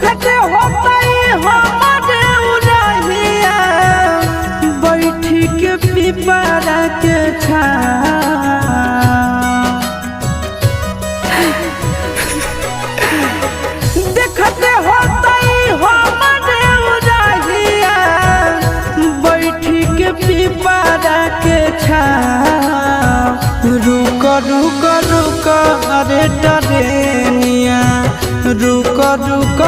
देखते होता हमारे उड़हिया बैठी के पिपरा के देखते होता हमारे उड़हिया बैठी के पिपरा के रुक रुक रुक अरे टरेनिया रुक रुक